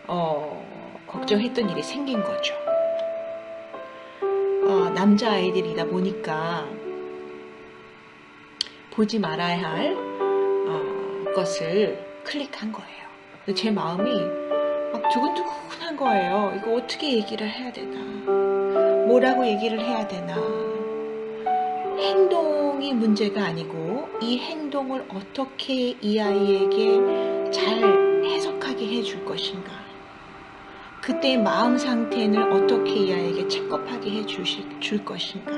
걱정했던 일이 생긴 거죠. 남자아이들이다 보니까 보지 말아야 할 것을 클릭한 거예요. 제 마음이 막 두근두근한 거예요. 이거 어떻게 얘기를 해야 되나, 뭐라고 얘기를 해야 되나. 행동이 문제가 아니고 이 행동을 어떻게 이 아이에게 잘 해석하게 해줄 것인가, 그때의 마음 상태는 어떻게 이 아이에게 체크업하게 해줄 것인가.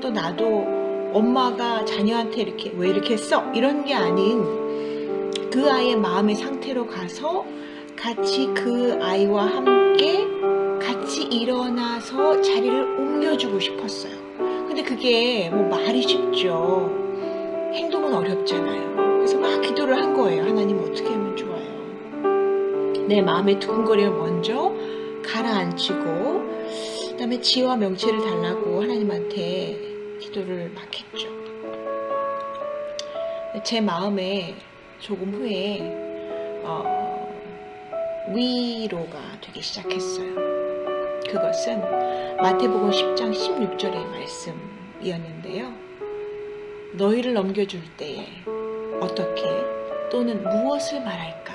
또 나도 엄마가 자녀한테 이렇게 왜 이렇게 했어? 이런 게 아닌 그 아이의 마음의 상태로 가서 같이 그 아이와 함께 같이 일어나서 자리를 옮겨주고 싶었어요. 근데 그게 뭐 말이 쉽죠. 행동은 어렵잖아요. 그래서 막 기도를 한 거예요. 하나님 어떻게 하면 좋아요? 내 마음의 두근거림을 먼저 가라앉히고 그 다음에 지혜와 명체를 달라고 하나님한테 기도를 막 했죠. 제 마음에 조금 후에 위로가 되기 시작했어요. 그것은 마태복음 10장 16절의 말씀이었는데요. 너희를 넘겨줄 때에 어떻게 또는 무엇을 말할까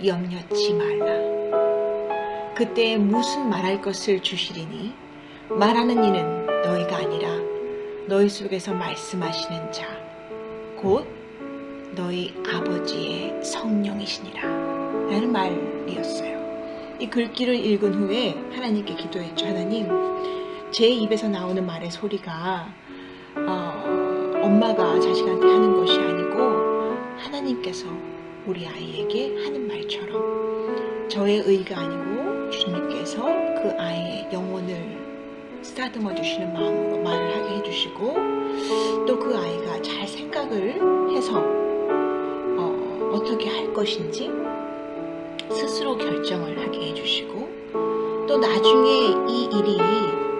염려치 말라. 그때 무슨 말할 것을 주시리니 말하는 이는 너희가 아니라 너희 속에서 말씀하시는 자 곧 너희 아버지의 성령이시니라 라는 말이었어요. 이 글귀를 읽은 후에 하나님께 기도했죠. 하나님, 제 입에서 나오는 말의 소리가 엄마가 자식한테 하는 것이 아니고 하나님께서 우리 아이에게 하는 말처럼 저의 의가 아니고 주님께서 그 아이의 영혼을 쓰다듬어 주시는 마음으로 말을 하게 해주시고 또 그 아이가 잘 생각을 해서 어떻게 할 것인지 스스로 결정을 하게 해주시고 또 나중에 이 일이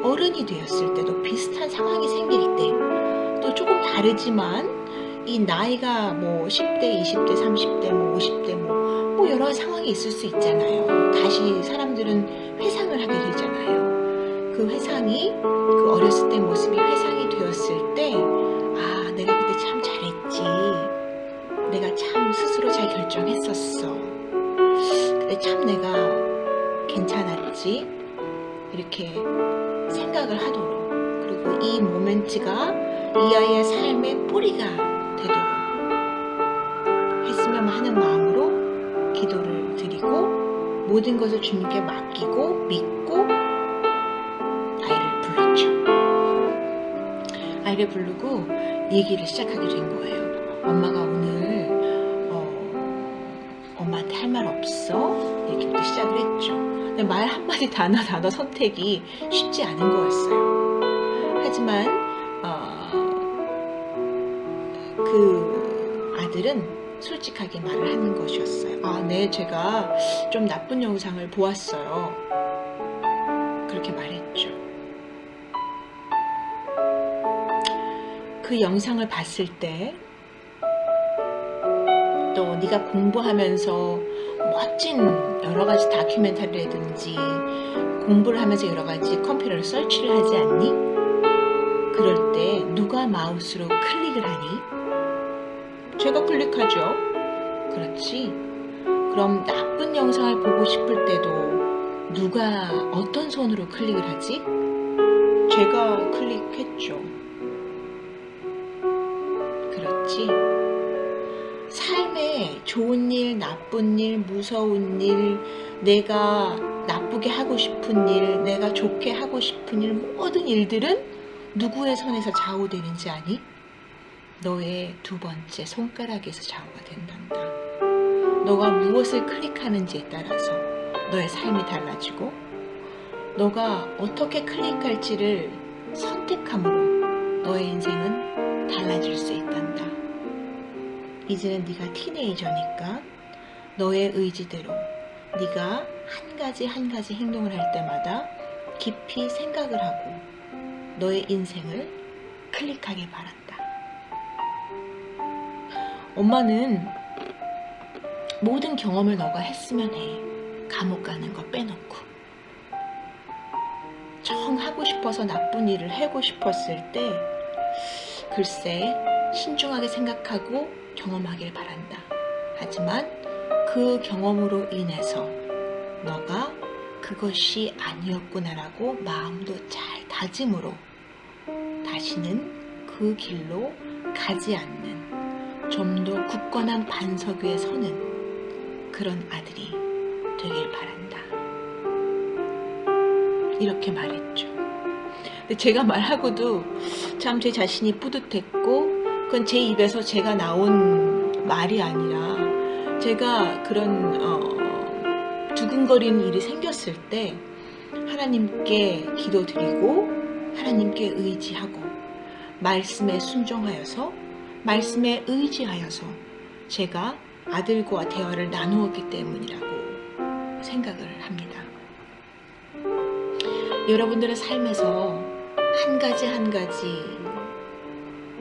어른이 되었을 때도 비슷한 상황이 생길 때 또 조금 다르지만 이 나이가 뭐 10대, 20대, 30대, 뭐 50대 뭐 여러 상황이 있을 수 있잖아요. 다시 사람들은 회상을 하게 되잖아요. 그 회상이 그 어렸을 때 모습이 회상이 되었을 때 내가 그때 참 잘했지. 내가 참 스스로 잘 결정했었어. 그때 참 내가 괜찮았지. 이렇게 생각을 하도록, 그리고 이 모멘트가 이 아이의 삶의 뿌리가 되도록 했으면 하는 마음으로 기도를 드리고 모든 것을 주님께 맡기고 믿고 아이를 불렀죠. 아이를 부르고 얘기를 시작하게 된 거예요. 엄마가 오늘 엄마한테 할 말 없어? 이렇게부터 시작을 했죠. 근데 말 한마디 단어 선택이 쉽지 않은 거였어요. 하지만 그 아들은 솔직하게 말을 하는 것이었어요. 네, 제가 좀 나쁜 영상을 보았어요. 그렇게 말했죠. 그 영상을 봤을 때 또 네가 공부하면서 멋진 여러 가지 다큐멘터리라든지 공부를 하면서 여러 가지 컴퓨터를 서치를 하지 않니? 그럴 때 누가 마우스로 클릭을 하니? 제가 클릭하죠. 그렇지. 그럼 나쁜 영상을 보고 싶을 때도 누가 어떤 손으로 클릭을 하지? 제가 클릭했죠. 그렇지. 삶에 좋은 일, 나쁜 일, 무서운 일, 내가 나쁘게 하고 싶은 일, 내가 좋게 하고 싶은 일, 모든 일들은 누구의 손에서 좌우되는지 아니? 너의 두 번째 손가락에서 좌우가 된단다. 너가 무엇을 클릭하는지에 따라서 너의 삶이 달라지고 너가 어떻게 클릭할지를 선택함으로 너의 인생은 달라질 수 있단다. 이제는 네가 티네이저니까 너의 의지대로 네가 한 가지 행동을 할 때마다 깊이 생각을 하고 너의 인생을 클릭하길 바란다. 엄마는 모든 경험을 너가 했으면 해. 감옥 가는 거 빼놓고 정 하고 싶어서 나쁜 일을 하고 싶었을 때 글쎄 신중하게 생각하고 경험하길 바란다. 하지만 그 경험으로 인해서 너가 그것이 아니었구나라고 마음도 잘 다짐으로 다시는 그 길로 가지 않는 좀 더 굳건한 반석 위에 서는 그런 아들이 되길 바란다. 이렇게 말했죠. 근데 제가 말하고도 참 제 자신이 뿌듯했고 그건 제 입에서 제가 나온 말이 아니라 제가 그런 두근거리는 일이 생겼을 때 하나님께 기도드리고 하나님께 의지하고 말씀에 순종하여서 말씀에 의지하여서 제가 아들과 대화를 나누었기 때문이라고 생각을 합니다. 여러분들의 삶에서 한 가지 한 가지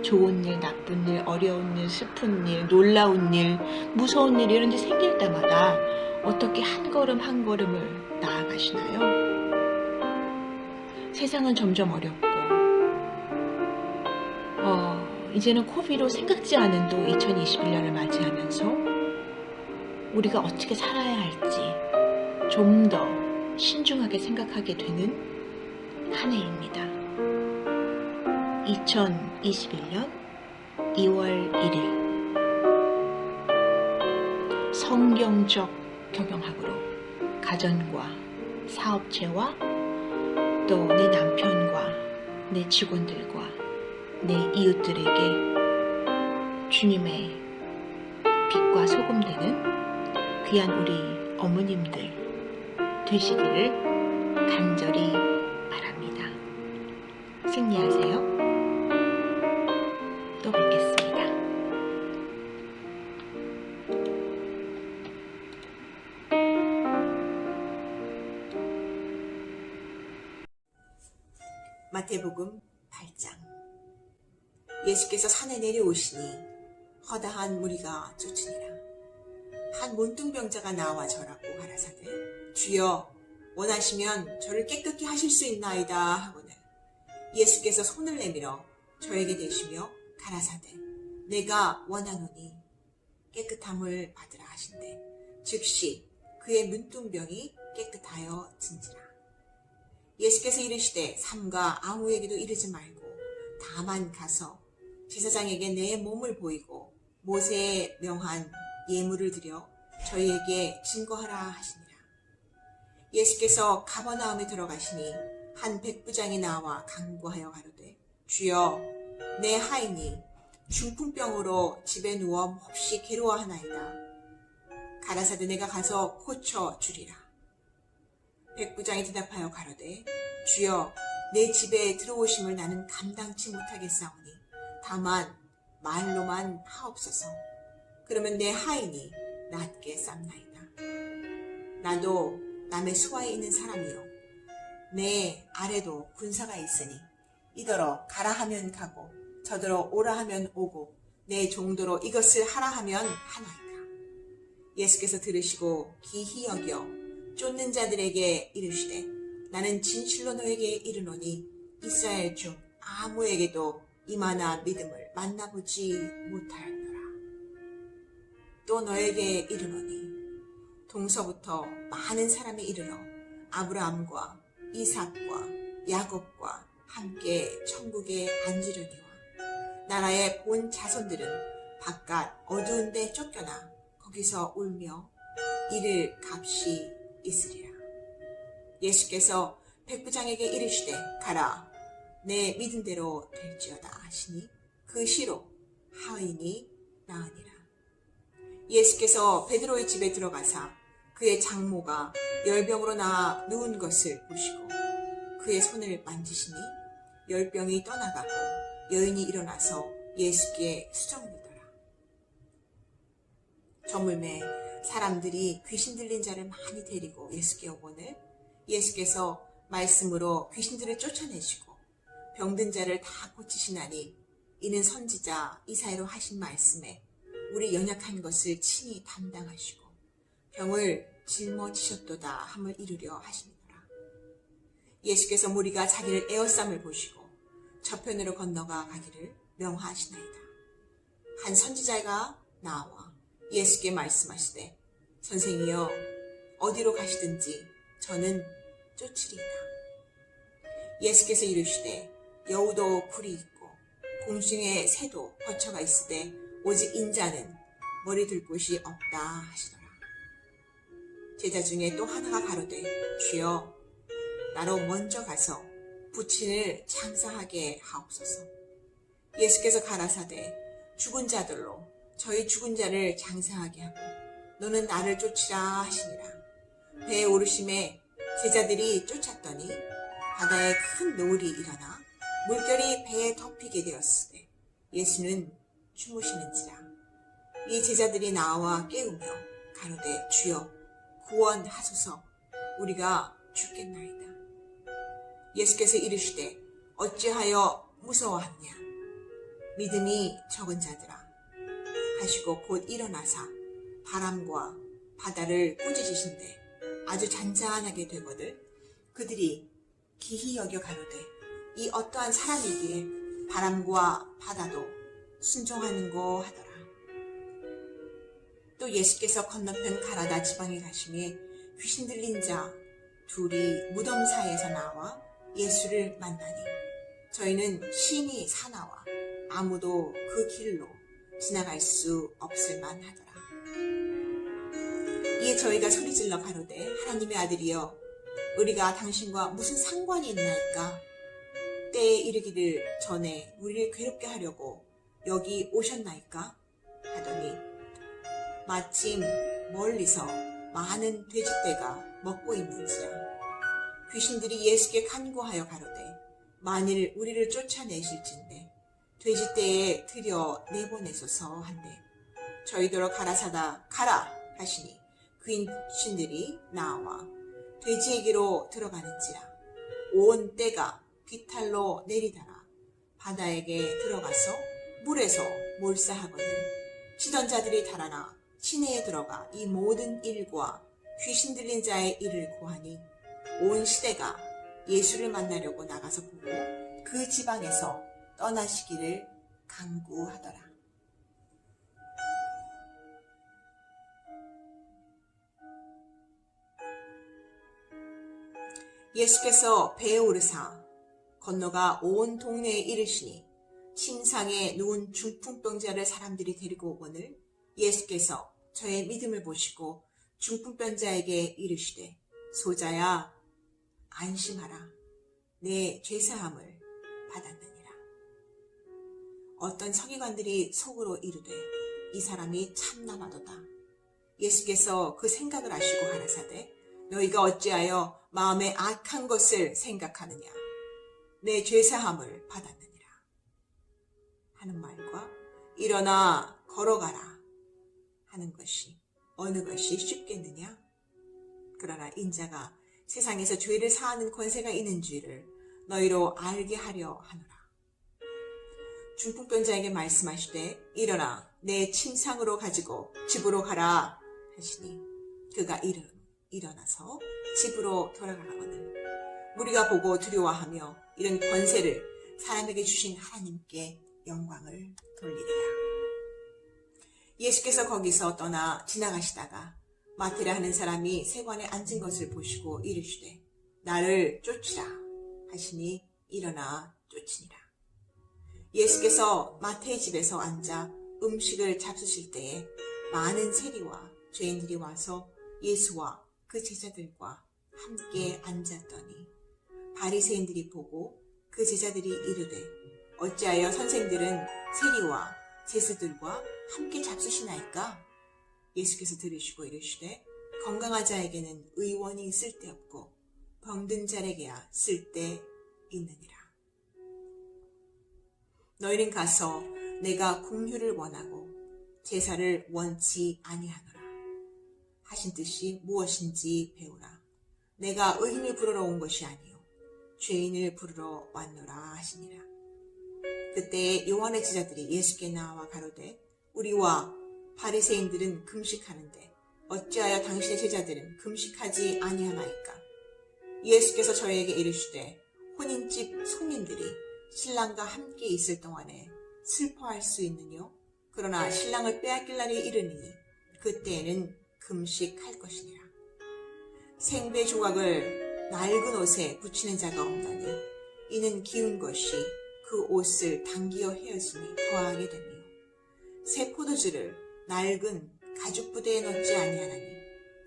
좋은 일, 나쁜 일, 어려운 일, 슬픈 일, 놀라운 일, 무서운 일 이런 일이 생길 때마다 어떻게 한 걸음 한 걸음을 나아가시나요? 세상은 점점 어렵고 이제는 코비로 생각지 않은 또 2021년을 맞이하면서 우리가 어떻게 살아야 할지 좀 더 신중하게 생각하게 되는 한 해입니다. 2021년 2월 1일 성경적 경영학으로 가정과 사업체와 또 내 남편과 내 직원들과 내 이웃들에게 주님의 빛과 소금 되는 귀한 우리 어머님들 되시기를 간절히 바랍니다. 승리하세요. 또 뵙겠습니다. 마태복음 8장. 예수께서 산에 내려오시니 허다한 무리가 쫓으니라. 한 문둥병자가 나와 절하고 가라사대 주여 원하시면 저를 깨끗게 하실 수 있나이다 하거늘 예수께서 손을 내밀어 저에게 대시며 가라사대 내가 원하노니 깨끗함을 받으라 하신대 즉시 그의 문둥병이 깨끗하여 진지라. 예수께서 이르시되 삼가 아무에게도 이르지 말고 다만 가서 제사장에게 내 몸을 보이고 모세의 명한 예물을 드려 저희에게 증거하라 하시니라. 예수께서 가버나움에 들어가시니 한 백부장이 나와 간구하여 가로되 주여 내 하인이 중풍병으로 집에 누워 몹시 괴로워하나이다. 가라사대 내가 가서 고쳐 주리라. 백부장이 대답하여 가로되 주여 내 집에 들어오심을 나는 감당치 못하겠사오니 다만 말로만 하옵소서. 그러면 내 하인이 낫게 쌈나이다. 나도 남의 수하에 있는 사람이요 내 아래도 군사가 있으니 이더러 가라 하면 가고 저더러 오라 하면 오고 내 종도로 이것을 하라 하면 하나이다. 예수께서 들으시고 기히 여겨 쫓는 자들에게 이르시되 나는 진실로 너에게 이르노니 이스라엘 중 아무에게도 이만한 믿음을 만나보지 못하였노라. 또 너에게 이르노니 동서부터 많은 사람이 이르러 아브라함과 이삭과 야곱과 함께 천국에 앉으려니와 나라의 본 자손들은 바깥 어두운 데 쫓겨나 거기서 울며 이를 값이 있으리라. 예수께서 백부장에게 이르시되 가라 내 믿은 대로 될지어다 하시니 그 시로 하인이 나으니라. 예수께서 베드로의 집에 들어가사 그의 장모가 열병으로 나아 누운 것을 보시고 그의 손을 만지시니 열병이 떠나가고 여인이 일어나서 예수께 수정묻더라. 저물매 사람들이 귀신 들린 자를 많이 데리고 예수께 오거늘 예수께서 말씀으로 귀신들을 쫓아내시고 병든 자를 다 고치시나니 이는 선지자 이사야로 하신 말씀에 우리 연약한 것을 친히 담당하시고 병을 짊어지셨도다 함을 이루려 하시니라. 예수께서 무리가 자기를 에워쌈을 보시고 저편으로 건너가 가기를 명하시나이다. 한 선지자가 나와 예수께 말씀하시되 선생이여 어디로 가시든지 저는 쫓으리이다. 예수께서 이르시되 여우도 굴이 있고 공중에 새도 거처가 있으되 오직 인자는 머리 둘 곳이 없다 하시더라. 제자 중에 또 하나가 가로되 주여 나로 먼저 가서 부친을 장사하게 하옵소서. 예수께서 가라사대 죽은 자들로 저희 죽은 자를 장사하게 하고 너는 나를 쫓으라 하시니라. 배에 오르심에 제자들이 쫓았더니 바다에 큰 노을이 일어나 물결이 배에 덮이게 되었으되 예수는 주무시는지라. 이 제자들이 나와 깨우며 가로되 주여 구원하소서 우리가 죽겠나이다. 예수께서 이르시되 어찌하여 무서워하느냐 믿음이 적은 자들아 하시고 곧 일어나사 바람과 바다를 꾸짖으신대 아주 잔잔하게 되거늘 그들이 기히 여겨 가로되 이 어떠한 사람이기에 바람과 바다도 순종하는고 하더라. 또 예수께서 건너편 가라다 지방에 가심에 귀신 들린 자 둘이 무덤 사이에서 나와 예수를 만나니 저희는 심히 사나와 아무도 그 길로 지나갈 수 없을 만하더라. 이에 저희가 소리질러 가로되 하나님의 아들이여 우리가 당신과 무슨 상관이 있나이까? 때에 이르기를 전에 우리를 괴롭게 하려고 여기 오셨나이까? 하더니 마침 멀리서 많은 돼지떼가 먹고 있는지라. 귀신들이 예수께 간구하여 가로되 만일 우리를 쫓아내실진데 돼지떼에 들여 내보내소서 한데 저희더러 가라사다 가라 하시니 귀신들이 나와 돼지에게로 들어가는지라. 온 떼가 비탈로 내리다가 바다에게 들어가서 물에서 몰사하거늘 치던 자들이 달아나 시내에 들어가 이 모든 일과 귀신 들린 자의 일을 고하니 온 시대가 예수를 만나려고 나가서 보고 그 지방에서 떠나시기를 간구하더라. 예수께서 배에 오르사 건너가 온 동네에 이르시니 침상에 누운 중풍병자를 사람들이 데리고 오거늘 예수께서 저의 믿음을 보시고 중풍병자에게 이르시되 소자야 안심하라 내 죄사함을 받았느니라. 어떤 서기관들이 속으로 이르되 이 사람이 참나마도다. 예수께서 그 생각을 아시고 가라사대 너희가 어찌하여 마음에 악한 것을 생각하느냐 내 죄사함을 받았느니라 하는 말과 일어나 걸어가라 하는 것이 어느 것이 쉽겠느냐? 그러나 인자가 세상에서 죄를 사하는 권세가 있는 줄을 너희로 알게 하려 하노라. 중풍병자에게 말씀하시되 일어나 내 침상으로 가지고 집으로 가라 하시니 그가 일어나서 집으로 돌아가거늘 무리가 보고 두려워하며 이런 권세를 사람에게 주신 하나님께 영광을 돌리리라. 예수께서 거기서 떠나 지나가시다가 마태라 하는 사람이 세관에 앉은 것을 보시고 이르시되 나를 쫓으라 하시니 일어나 쫓으니라. 예수께서 마태의 집에서 앉아 음식을 잡수실 때에 많은 세리와 죄인들이 와서 예수와 그 제자들과 함께 앉았더니 바리새인들이 보고 그 제자들이 이르되 어찌하여 선생들은 세리와 제사들과 함께 잡수시나이까? 예수께서 들으시고 이르시되 건강한 자에게는 의원이 쓸데없고 병든 자에게야 쓸데 있느니라. 너희는 가서 내가 긍휼을 원하고 제사를 원치 아니하노라 하신 뜻이 무엇인지 배우라. 내가 의인을 부르러 온 것이 아니요 죄인을 부르러 왔노라 하시니라. 그때 요한의 제자들이 예수께 나와 가로되 우리와 바리새인들은 금식하는데 어찌하여 당신의 제자들은 금식하지 아니하나이까? 예수께서 저희에게 이르시되 혼인집 손님들이 신랑과 함께 있을 동안에 슬퍼할 수 있느뇨? 그러나 신랑을 빼앗길 날이 이르니 그때에는 금식할 것이니라. 생배 조각을 낡은 옷에 붙이는 자가 없나니 이는 기운 것이 그 옷을 당기어 헤어지니 더하게 되며 새 포도주를 낡은 가죽 부대에 넣지 아니하나니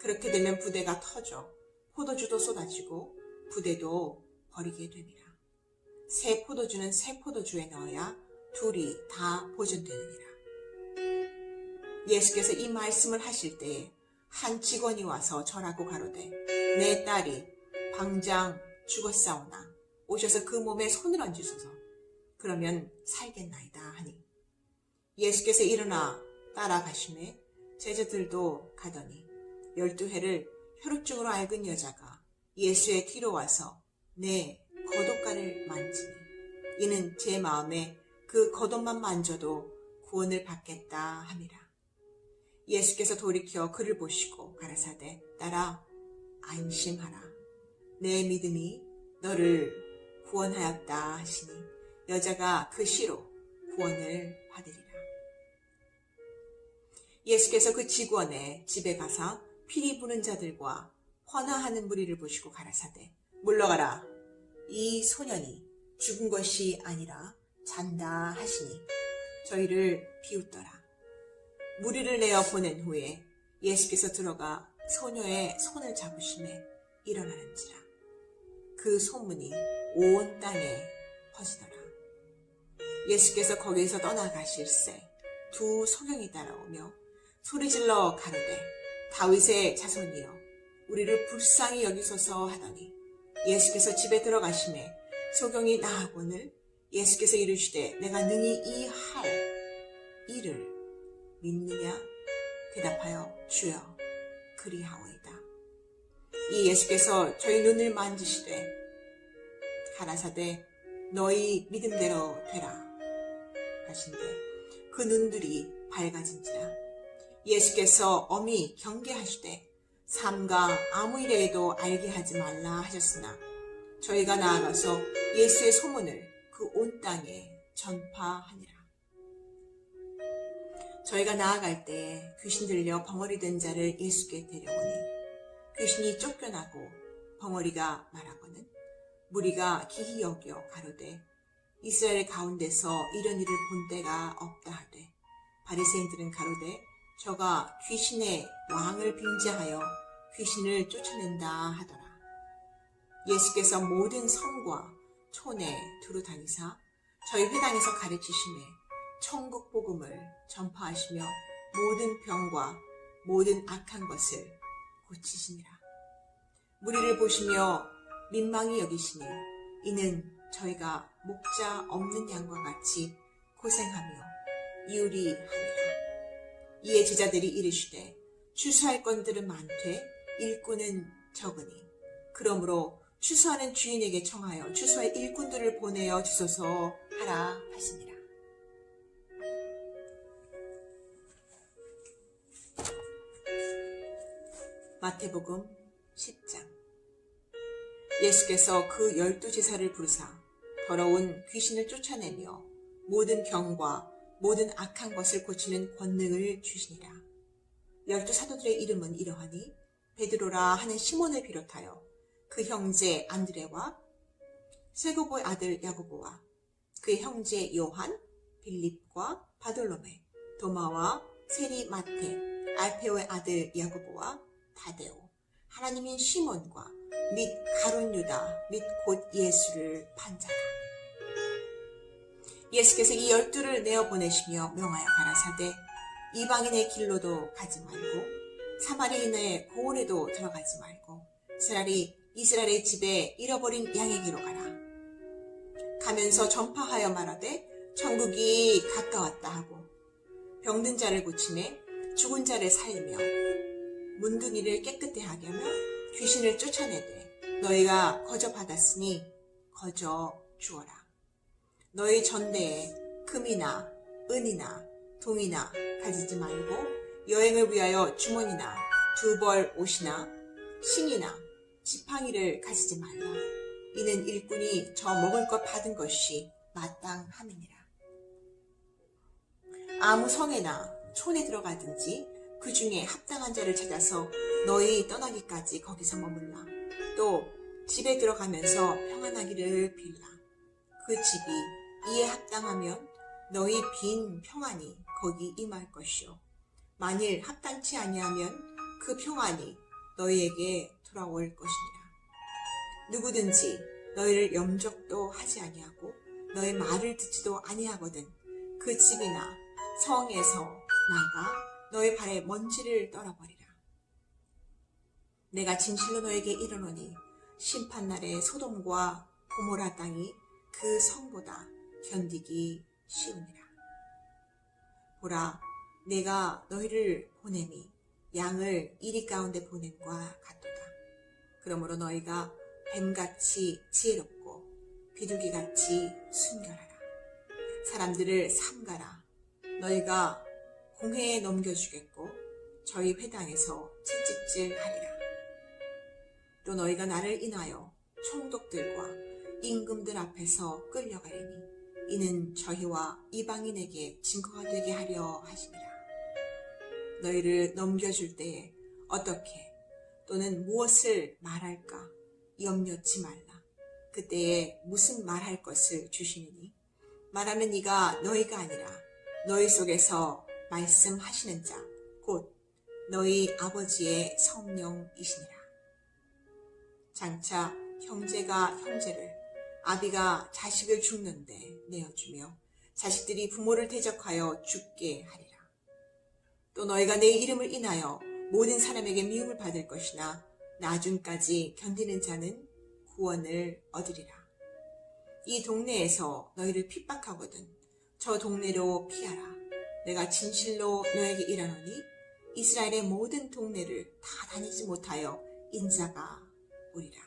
그렇게 되면 부대가 터져 포도주도 쏟아지고 부대도 버리게 되니라. 새 포도주는 새 포도주에 넣어야 둘이 다 보존되느니라. 예수께서 이 말씀을 하실 때에 한 직원이 와서 절하고 가로되 내 딸이 방장 죽었사오나 오셔서 그 몸에 손을 얹으소서. 그러면 살겠나이다 하니 예수께서 일어나 따라가심에 제자들도 가더니 12해를 혈루증으로 앓은 여자가 예수의 뒤로 와서 내 겉옷가를 만지니 이는 제 마음에 그 겉옷만 만져도 구원을 받겠다 함이라. 예수께서 돌이켜 그를 보시고 가라사대 딸아 안심하라. 내 믿음이 너를 구원하였다 하시니 여자가 그 시로 구원을 받으리라. 예수께서 그 직원의 집에 가사 피리 부는 자들과 환화하는 무리를 보시고 가라사대 물러가라. 이 소년이 죽은 것이 아니라 잔다 하시니 저희를 비웃더라. 무리를 내어 보낸 후에 예수께서 들어가 소녀의 손을 잡으심에 일어나는지라. 그 소문이 온 땅에 퍼지더라. 예수께서 거기에서 떠나가실새 두 소경이 따라오며 소리질러 가로되 다윗의 자손이여 우리를 불쌍히 여기소서 하더니 예수께서 집에 들어가심에 소경이 나아오늘 예수께서 이르시되 내가 능히 이 할 일을 믿느냐? 대답하여 주여 그리하오이다. 이 예수께서 저희 눈을 만지시되 가라사대 너희 믿음대로 되라 하신대 그 눈들이 밝아진지라. 예수께서 엄히 경계하시되 삼가 아무 일에도 알게 하지 말라 하셨으나 저희가 나아가서 예수의 소문을 그 온 땅에 전파하니라. 저희가 나아갈 때에 귀신 들려 벙어리 된 자를 예수께 데려오니 귀신이 쫓겨나고 벙어리가 말하거늘 무리가 기히 여겨 가로되 이스라엘 가운데서 이런 일을 본 때가 없다 하되 바리새인들은 가로되 저가 귀신의 왕을 빙자하여 귀신을 쫓아낸다 하더라. 예수께서 모든 성과 촌에 두루 다니사 저희 회당에서 가르치심에 천국 복음을 전파하시며 모든 병과 모든 악한 것을 고치시니라. 무리를 보시며 민망히 여기시니 이는 저희가 목자 없는 양과 같이 고생하며 이울이 하니라. 이에 제자들이 이르시되 추수할 건들은 많되 일꾼은 적으니 그러므로 추수하는 주인에게 청하여 추수할 일꾼들을 보내어 주소서 하라 하시니라. 마태복음 10장. 예수께서 그 12제사를 부르사 더러운 귀신을 쫓아내며 모든 병과 모든 악한 것을 고치는 권능을 주시니라. 12사도들의 이름은 이러하니 베드로라 하는 시몬을 비롯하여 그 형제 안드레와 세고보의 아들 야고보와 그의 형제 요한, 빌립과 바돌로메, 도마와 세리 마테, 알페오의 아들 야고보와 다데오, 하나님인 시몬과 및 가룟 유다 및 곧 예수를 판 자라. 예수께서 이 12를 내어보내시며 명하여 가라사대 이방인의 길로도 가지 말고 사마리인의 고을에도 들어가지 말고 차라리 이스라엘의 집에 잃어버린 양에게로 가라. 가면서 전파하여 말하되 천국이 가까웠다 하고 병든 자를 고치매 죽은 자를 살리며 문둥이를 깨끗게 하게 하며 귀신을 쫓아내되 너희가 거저 받았으니 거저 주어라. 너희 전대에 금이나 은이나 동이나 가지지 말고 여행을 위하여 주머니나 두벌 옷이나 신이나 지팡이를 가지지 말라. 이는 일꾼이 저 먹을 것 받은 것이 마땅함이니라. 아무 성에나 촌에 들어가든지 그 중에 합당한 자를 찾아서 너희 떠나기까지 거기서 머물라. 또 집에 들어가면서 평안하기를 빌라. 그 집이 이에 합당하면 너희 빈 평안이 거기 임할 것이요, 만일 합당치 아니하면 그 평안이 너희에게 돌아올 것이니라. 누구든지 너희를 영접도 하지 아니하고 너희 말을 듣지도 아니하거든 그 집이나 성에서 나가 너희 발에 먼지를 떨어버리라. 내가 진실로 너에게 이르노니 심판날에 소돔과 고모라 땅이 그 성보다 견디기 쉬우니라. 보라, 내가 너희를 보냄이 양을 이리 가운데 보냄과 같도다. 그러므로 너희가 뱀같이 지혜롭고 비둘기같이 순결하라. 사람들을 삼가라. 너희가 공회에 넘겨주겠고 저희 회당에서 채찍질하리라. 또 너희가 나를 인하여 총독들과 임금들 앞에서 끌려가리니 이는 저희와 이방인에게 증거가 되게 하려 하시니라. 너희를 넘겨줄 때에 어떻게 또는 무엇을 말할까 염려치 말라. 그때에 무슨 말할 것을 주시느니 말하는 이가 너희가 아니라 너희 속에서 말씀하시는 자 곧 너희 아버지의 성령이시니라. 장차 형제가 형제를, 아비가 자식을 죽는데 내어주며 자식들이 부모를 대적하여 죽게 하리라. 또 너희가 내 이름을 인하여 모든 사람에게 미움을 받을 것이나 나중까지 견디는 자는 구원을 얻으리라. 이 동네에서 너희를 핍박하거든 저 동네로 피하라. 내가 진실로 너에게 이르노니 이스라엘의 모든 동네를 다 다니지 못하여 인자가 오리라.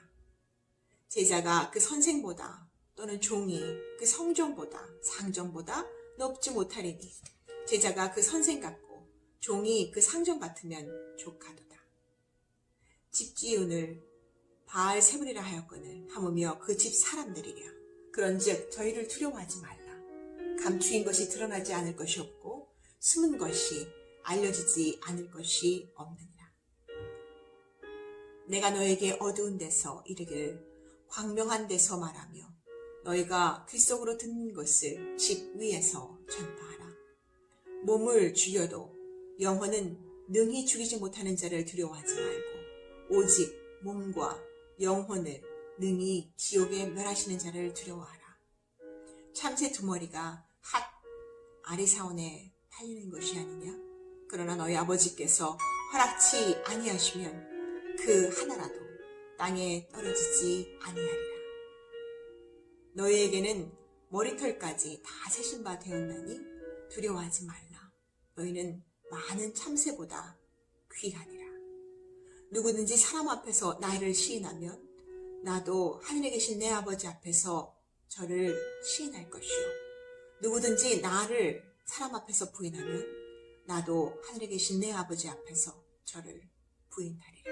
제자가 그 선생보다 또는 종이 그 성전보다 상전보다 높지 못하리니 제자가 그 선생 같고 종이 그 상전 같으면 족하도다. 집지운을 바알 세불이라 하였거늘 하무며 그 집 사람들이랴. 그런즉 저희를 두려워하지 말라. 감추인 것이 드러나지 않을 것이 없고 숨은 것이 알려지지 않을 것이 없느니라. 내가 너에게 어두운 데서 이르기를 광명한 데서 말하며 너희가 귀 속으로 듣는 것을 집 위에서 전파하라. 몸을 죽여도 영혼은 능히 죽이지 못하는 자를 두려워하지 말고 오직 몸과 영혼을 능히 지옥에 멸하시는 자를 두려워하라. 참새 두 머리가 핫 아리사온에 팔리는 것이 아니냐? 그러나 너희 아버지께서 허락치 아니하시면 그 하나라도 땅에 떨어지지 아니하리라. 너희에게는 머리털까지 다 세신 바 되었나니 두려워하지 말라. 너희는 많은 참새보다 귀하니라. 누구든지 사람 앞에서 나를 시인하면 나도 하늘에 계신 내 아버지 앞에서 저를 시인할 것이요, 누구든지 나를 사람 앞에서 부인하면 나도 하늘에 계신 내 아버지 앞에서 저를 부인하리라.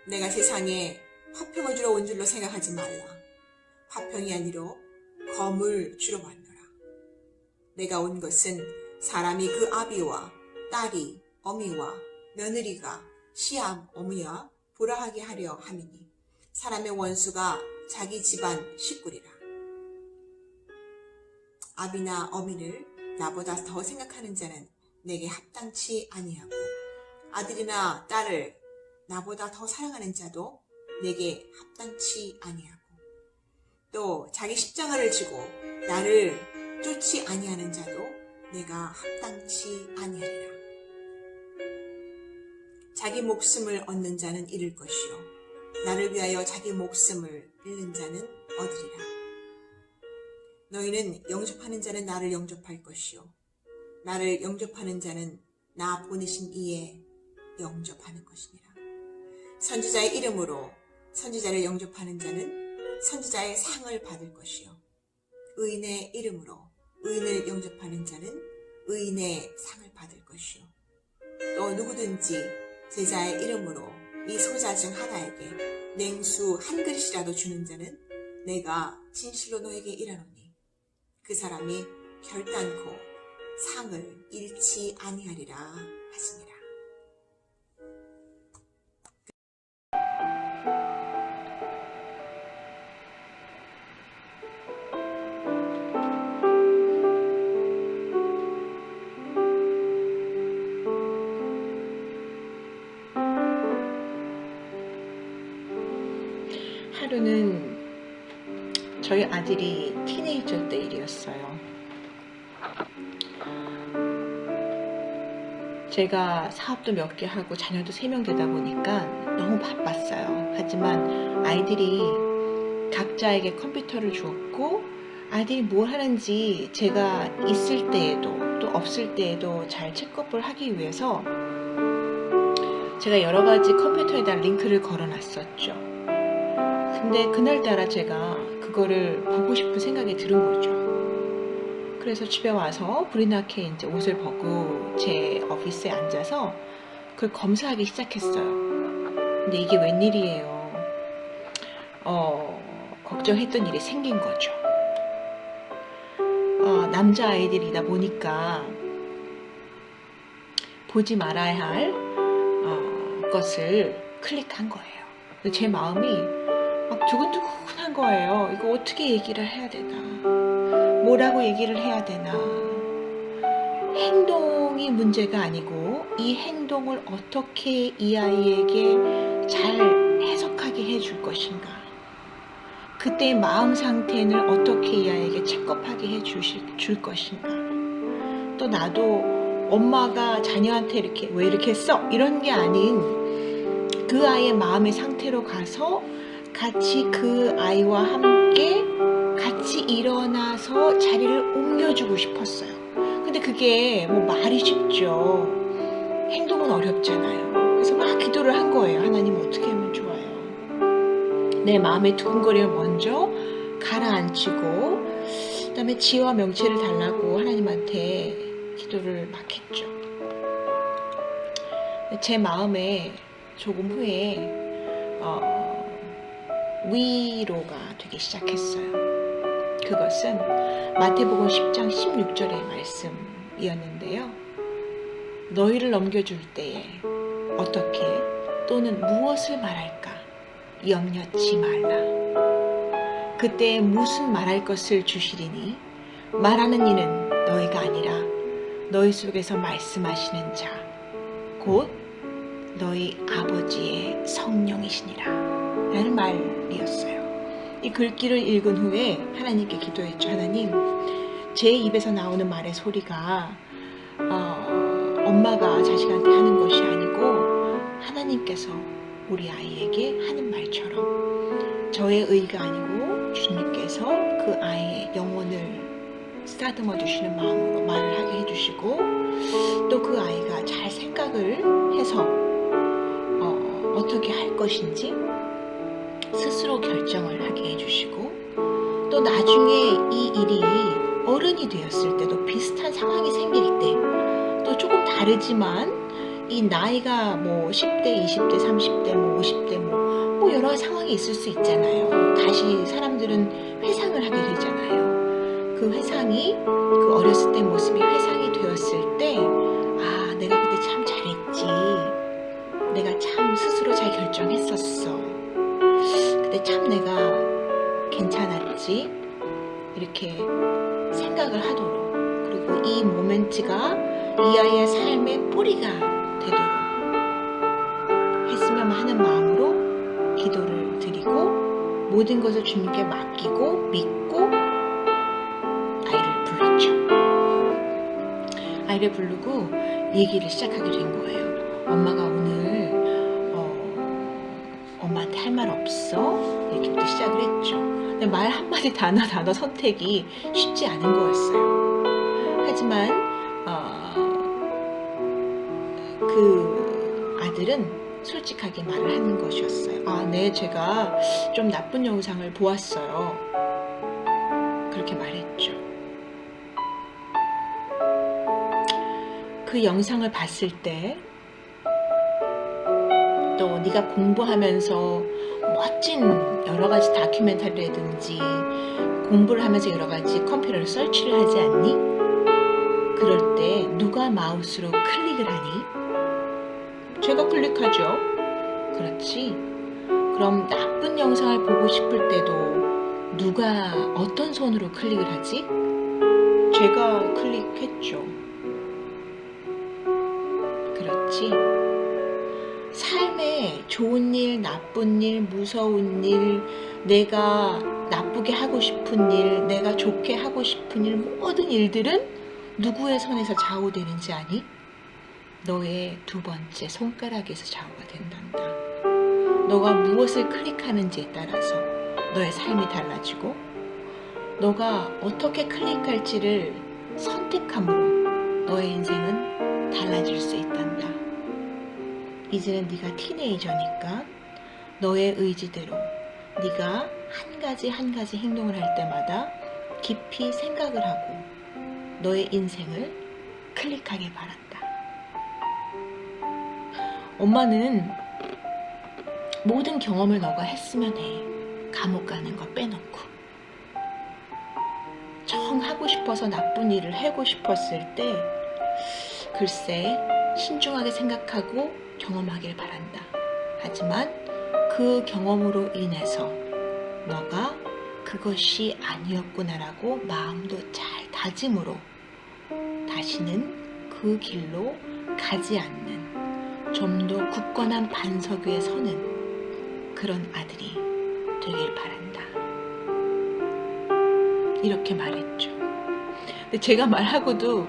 내가 세상에 화평을 주러 온 줄로 생각하지 말라. 화평이 아니로 검을 주러 왔노라. 내가 온 것은 사람이 그 아비와 딸이 어미와 며느리가 시암 어미와 보라하게 하려 함이니 사람의 원수가 자기 집안 식구리라. 아비나 어미를 나보다 더 생각하는 자는 내게 합당치 아니하고 아들이나 딸을 나보다 더 사랑하는 자도 내게 합당치 아니하고 또 자기 십자가를 지고 나를 쫓지 아니하는 자도 내가 합당치 아니하리라. 자기 목숨을 얻는 자는 잃을 것이요 나를 위하여 자기 목숨을 잃는 자는 얻으리라. 너희는 영접하는 자는 나를 영접할 것이요 나를 영접하는 자는 나 보내신 이에 영접하는 것이니라. 선지자의 이름으로 선지자를 영접하는 자는 선지자의 상을 받을 것이요 의인의 이름으로 의인을 영접하는 자는 의인의 상을 받을 것이요 또 누구든지 제자의 이름으로 이 소자 중 하나에게 냉수 한 그릇이라도 주는 자는 내가 진실로 너에게 이르노니 그 사람이 결단코 상을 잃지 아니하리라 하시니라. 하루는 저희 아들이 티네이저 때 일이었어요. 제가 사업도 몇 개 하고 자녀도 3명 되다 보니까 너무 바빴어요. 하지만 아이들이 각자에게 컴퓨터를 주었고 아이들이 뭘 하는지 제가 있을 때에도 또 없을 때에도 잘 체크업을 하기 위해서 제가 여러 가지 컴퓨터에다 링크를 걸어놨었죠. 근데 그날따라 제가 그거를 보고 싶은 생각이 들은 거죠. 그래서 집에 와서 불이 나게 이제 옷을 벗고 제 오피스에 앉아서 그걸 검사하기 시작했어요. 근데 이게 웬일이에요. 걱정했던 일이 생긴 거죠. 남자아이들이다 보니까 보지 말아야 할 것을 클릭한 거예요. 제 마음이 막 두근두근한 거예요. 이거 어떻게 얘기를 해야 되나? 뭐라고 얘기를 해야 되나? 행동이 문제가 아니고 이 행동을 어떻게 이 아이에게 잘 해석하게 해줄 것인가? 그때의 마음 상태는 어떻게 이 아이에게 체크업하게 해줄 것인가? 또 나도 엄마가 자녀한테 이렇게 왜 이렇게 했어? 이런 게 아닌 그 아이의 마음의 상태로 가서 같이 그 아이와 함께 같이 일어나서 자리를 옮겨주고 싶었어요. 근데 그게 뭐 말이 쉽죠. 행동은 어렵잖아요. 그래서 막 기도를 한 거예요. 하나님 어떻게 하면 좋아요? 내 마음의 두근거림을 먼저 가라앉히고 그 다음에 지혜와 명체를 달라고 하나님한테 기도를 막 했죠. 제 마음에 조금 후에 위로가 되기 시작했어요. 그것은 마태복음 10장 16절의 말씀이었는데요. 너희를 넘겨줄 때에 어떻게 또는 무엇을 말할까 염려치 말라. 그때 무슨 말할 것을 주시리니 말하는 이는 너희가 아니라 너희 속에서 말씀하시는 자 곧 너희 아버지의 성령이시니라 라는 말이었어요. 이 글귀를 읽은 후에 하나님께 기도했죠. 하나님, 제 입에서 나오는 말의 소리가 엄마가 자식한테 하는 것이 아니고 하나님께서 우리 아이에게 하는 말처럼 저의 의가 아니고 주님께서 그 아이의 영혼을 쓰다듬어 주시는 마음으로 말을 하게 해주시고 또 그 아이가 잘 생각을 해서 어떻게 할 것인지 스스로 결정을 하게 해주시고 또 나중에 이 일이 어른이 되었을 때도 비슷한 상황이 생길 때 또 조금 다르지만 이 나이가 뭐 10대, 20대, 30대, 뭐 50대 뭐 여러 상황이 있을 수 있잖아요. 다시 사람들은 회상을 하게 되잖아요. 그 회상이 그 어렸을 때 모습이 회상이 되었을 때 아, 내가 그때 참 잘했지. 내가 참 스스로 잘 결정했었어. 그때 참 내가 괜찮았지. 이렇게 생각을 하도록 그리고 이 모멘트가 이 아이의 삶의 뿌리가 되도록 했으면 하는 마음으로 기도를 드리고 모든 것을 주님께 맡기고 믿고 아이를 불렀죠. 아이를 부르고 얘기를 시작하게 된 거예요. 엄마가 오늘 엄마한테 할 말 없어? 이렇게부터 시작을 했죠. 근데 말 한마디 단어 선택이 쉽지 않은 거였어요. 하지만 그 아들은 솔직하게 말을 하는 것이었어요. 아, 네, 제가 좀 나쁜 영상을 보았어요. 그렇게 말했죠. 그 영상을 봤을 때 또 네가 공부하면서 멋진 여러 가지 다큐멘터리라든지 공부를 하면서 여러 가지 컴퓨터로 서치를 하지 않니? 그럴 때 누가 마우스로 클릭을 하니? 제가 클릭하죠. 그렇지. 그럼 나쁜 영상을 보고 싶을 때도 누가 어떤 손으로 클릭을 하지? 제가 클릭했죠. 그렇지. 삶에 좋은 일, 나쁜 일, 무서운 일, 내가 나쁘게 하고 싶은 일, 내가 좋게 하고 싶은 일, 모든 일들은 누구의 손에서 좌우되는지 아니? 너의 두 번째 손가락에서 좌우가 된단다. 너가 무엇을 클릭하는지에 따라서 너의 삶이 달라지고 너가 어떻게 클릭할지를 선택함으로 너의 인생은 달라질 수 있단다. 이제는 네가 티네이저니까 너의 의지대로 네가 한 가지 행동을 할 때마다 깊이 생각을 하고 너의 인생을 클릭하길 바란다. 엄마는 모든 경험을 너가 했으면 해. 감옥 가는 거 빼놓고. 정 하고 싶어서 나쁜 일을 하고 싶었을 때 글쎄 신중하게 생각하고 경험하길 바란다. 하지만 그 경험으로 인해서 너가 그것이 아니었구나라고 마음도 잘 다짐으로 다시는 그 길로 가지 않는 좀 더 굳건한 반석 위에 서는 그런 아들이 되길 바란다. 이렇게 말했죠. 근데 제가 말하고도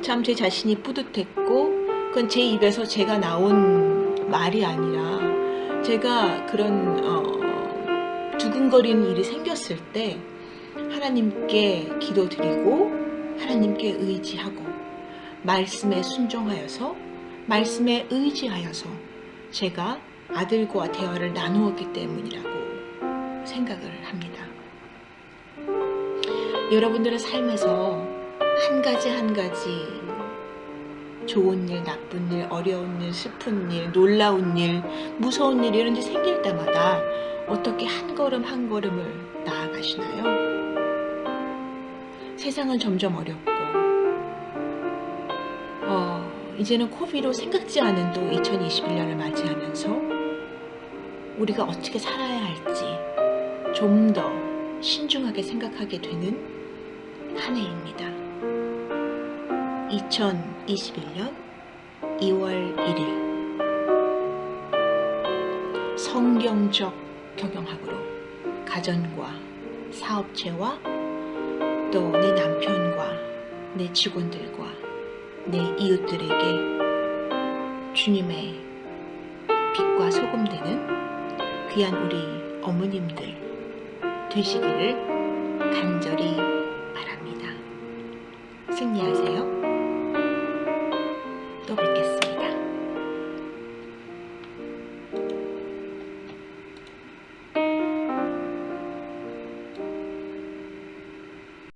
참 제 자신이 뿌듯했고 그건 제 입에서 제가 나온 말이 아니라 제가 그런 두근거리는 일이 생겼을 때 하나님께 기도드리고 하나님께 의지하고 말씀에 순종하여서 말씀에 의지하여서 제가 아들과 대화를 나누었기 때문이라고 생각을 합니다. 여러분들의 삶에서 한 가지 좋은 일, 나쁜 일, 어려운 일, 슬픈 일, 놀라운 일, 무서운 일 이런 게 생길 때마다 어떻게 한 걸음을 나아가시나요? 세상은 점점 어렵고 이제는 코비드로 생각지 않은 또 2021년을 맞이하면서 우리가 어떻게 살아야 할지 좀 더 신중하게 생각하게 되는 한 해입니다. 2021년 2월 1일 성경적 경영학으로 가정과 사업체와 또 내 남편과 내 직원들과 내 이웃들에게 주님의 빛과 소금 되는 귀한 우리 어머님들 되시기를 간절히 바랍니다. 승리하세요. 또 뵙겠습니다.